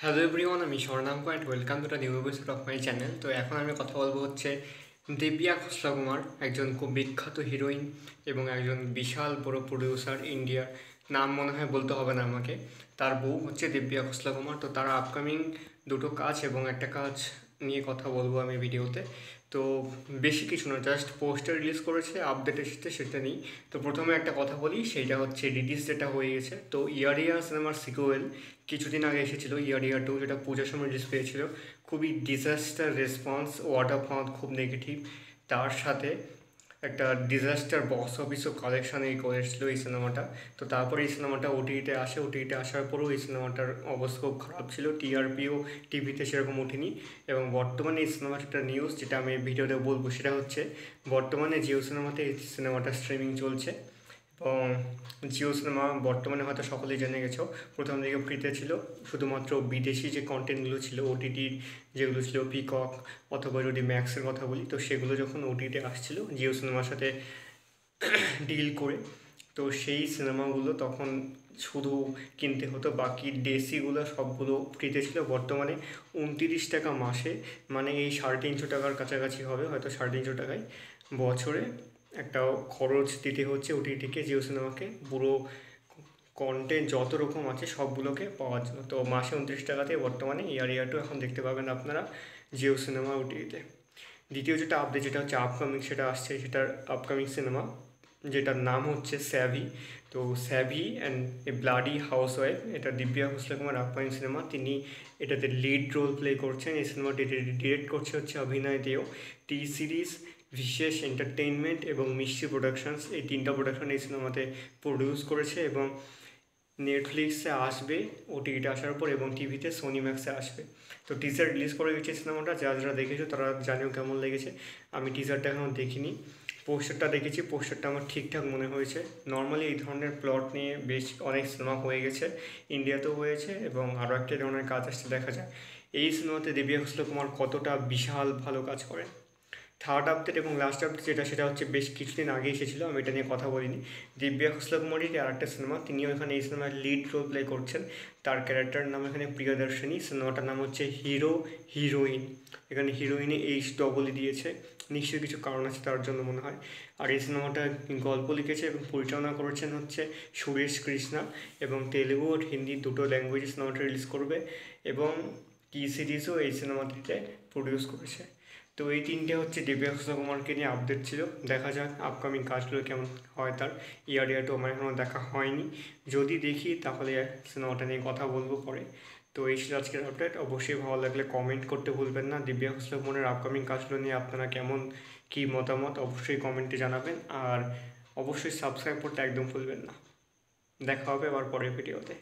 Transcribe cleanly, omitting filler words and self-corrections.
Hello everyone, আমি Swarnanka and welcome to the new episode of my channel. তো এখন আমি কথা বলবো হচ্ছে দিব্যা খোসলা কুমার, একজন খুব বিখ্যাত হিরোইন এবং একজন বিশাল বড় প্রডিউসার ইন্ডিয়ার। নাম মনে হয় বলতে হবে না আমাকে। তার বউ হচ্ছে দিব্যা খোসলা কুমার। তো তার আপকামিং দুটো কাজ এবং একটা কাজ নিয়ে কথা বলবো আমি ভিডিওতে। তো বেশি কিছু না, জাস্ট পোস্টার রিলিজ করেছে, আপডেট এসেছে সেটা নিই। তো প্রথমে একটা কথা বলি, সেইটা হচ্ছে রিলিজ যেটা হয়ে গেছে। তো ইয়ারিয়া সিনেমার সিকুয়েল কিছুদিন আগে এসেছিলো, ইয়ারিয়া 2, যেটা পূজার সময় রিলিজ পেয়েছিল। খুবই disaster response, word of mouth খুব নেগেটিভ। তার সাথে একটা ডিজাস্টার বক্স অফিসও কালেকশান করেছিল এই সিনেমাটা। তো তারপরে এই সিনেমাটা ওটিইতে আসে, ওটিইতে আসার পরেও এই সিনেমাটার অবস্থা খুব খারাপ ছিল, টিআরপিও টিভিতে সেরকম ওঠেনি। এবং বর্তমানে এই সিনেমার একটা নিউজ যেটা আমি ভিডিওতে বলবো, সেটা হচ্ছে বর্তমানে জিও সিনেমাতে এই সিনেমাটা স্ট্রিমিং চলছে। এবং জিও সিনেমা বর্তমানে হয়তো সকলেই জেনে গেছো, প্রথম দিকে ফ্রিতে ছিল, শুধুমাত্র বিদেশি যে কন্টেন্টগুলো ছিল ওটিটির, যেগুলো ছিল পিকক অথবা যদি ম্যাক্সের কথা বলি, তো সেগুলো যখন ওটিটিতে আসছিল জিও সিনেমার সাথে ডিল করে, তো সেই সিনেমাগুলো তখন শুধু কিনতে হতো, বাকি দেশিগুলো সবগুলো ফ্রিতে ছিল। বর্তমানে 29 টাকা মাসে, মানে এই 350 টাকার কাছাকাছি হবে, হয়তো 350 টাকায় বছরে একটা খরচ দিতে হচ্ছে ওটিটিকে, জিও সিনেমাকে, পুরো কন্টেন্ট যত রকম আছে সবগুলোকে পাওয়ার জন্য। তো মাসে 29 টাকাতে বর্তমানে ইয়ারিয়া 2 এখন দেখতে পাবেন আপনারা জিও সিনেমা ওটিটিতে। দ্বিতীয় যেটা আপডেট, যেটা হচ্ছে আপকামিং, সেটা আসছে, সেটার আপকামিং সিনেমা যেটার নাম হচ্ছে স্যাভি। তো Savi and a bloody housewife, এটা দিব্যা খোসলা কুমার আপকামিং সিনেমা। তিনি এটাতে লিড রোল প্লে করছেন। এই সিনেমাটি ডিরেক্ট করছে হচ্ছে অভিনয় দেও। টি সিরিজ, বিশেষ এন্টারটেইনমেন্ট এবং মিষ্টি প্রোডাকশনস, এই তিনটা প্রোডাকশন এই সিনেমাতে প্রডিউস করেছে এবং নেটফ্লিক্সে আসবে ওটিটিতে আসার পর, এবং টিভিতে সোনি ম্যাক্সে আসবে। তো টিজার রিলিজ করে গেছে সিনেমাটা, যারা দেখেছো তারা জানেও কেমন লেগেছে। আমি টিজারটা এখনও দেখিনি, পোস্টারটা দেখেছি, পোস্টারটা আমার ঠিকঠাক মনে হয়েছে। নর্মালি এই ধরনের প্লট নিয়ে বেশ অনেক সিনেমা হয়ে গেছে, ইন্ডিয়াতেও হয়েছে, এবং আরও একটা ধরনের কাজ আসছে, দেখা যায় এই সিনেমাতে দিব্যা খোসলা কুমার কতটা বিশাল ভালো কাজ করেন। থার্ড আপডেট এবং লাস্ট আপডেট যেটা, সেটা হচ্ছে বেশ কিছুদিন আগে এসেছিলো, আমি এটা নিয়ে কথা বলিনি। দিব্যা খোসলা কুমারের আরেকটা সিনেমা, তিনিও এখানে এই সিনেমায় লিড রোল প্লে করছেন। তার ক্যারেক্টার নাম এখানে প্রিয়দর্শিনী। সিনেমাটার নাম হচ্ছে হিরো হিরোইন। এখানে হিরোইনে HEE দিয়েছে, নিশ্চয়ই কিছু কারণ আছে তার জন্য মনে হয়। আর এই সিনেমাটা গল্প লিখেছে এবং পরিচালনা করেছেন হচ্ছে সুরেশ কৃষ্ণা, এবং তেলেগু আর হিন্দি দুটো ল্যাঙ্গুয়েজে সিনেমাটা রিলিজ করবে, এবং টি সিরিজও এই সিনেমাটিতে প্রডিউস করেছে। তো এই তিনটে হচ্ছে দিব্যা খোসলা কুমারকে নিয়ে আপডেট ছিল। দেখা যাক আপকামিং কাজগুলো কেমন হয় তার। ইয়ারিয়া 2 আমার এখনও দেখা হয়নি, যদি দেখি তাহলে সিনেমাটা নিয়ে কথা বলবো পরে। তো এই ছিল আজকের আপডেট। অবশ্যই ভালো লাগলে কমেন্ট করতে ভুলবেন না। দিব্যা খোসলা কুমারের আপকামিং কাজগুলো নিয়ে আপনারা কেমন কী মতামত অবশ্যই কমেন্টে জানাবেন, আর অবশ্যই সাবস্ক্রাইব করতে একদম ভুলবেন না। দেখা হবে আবার পরের ভিডিওতে।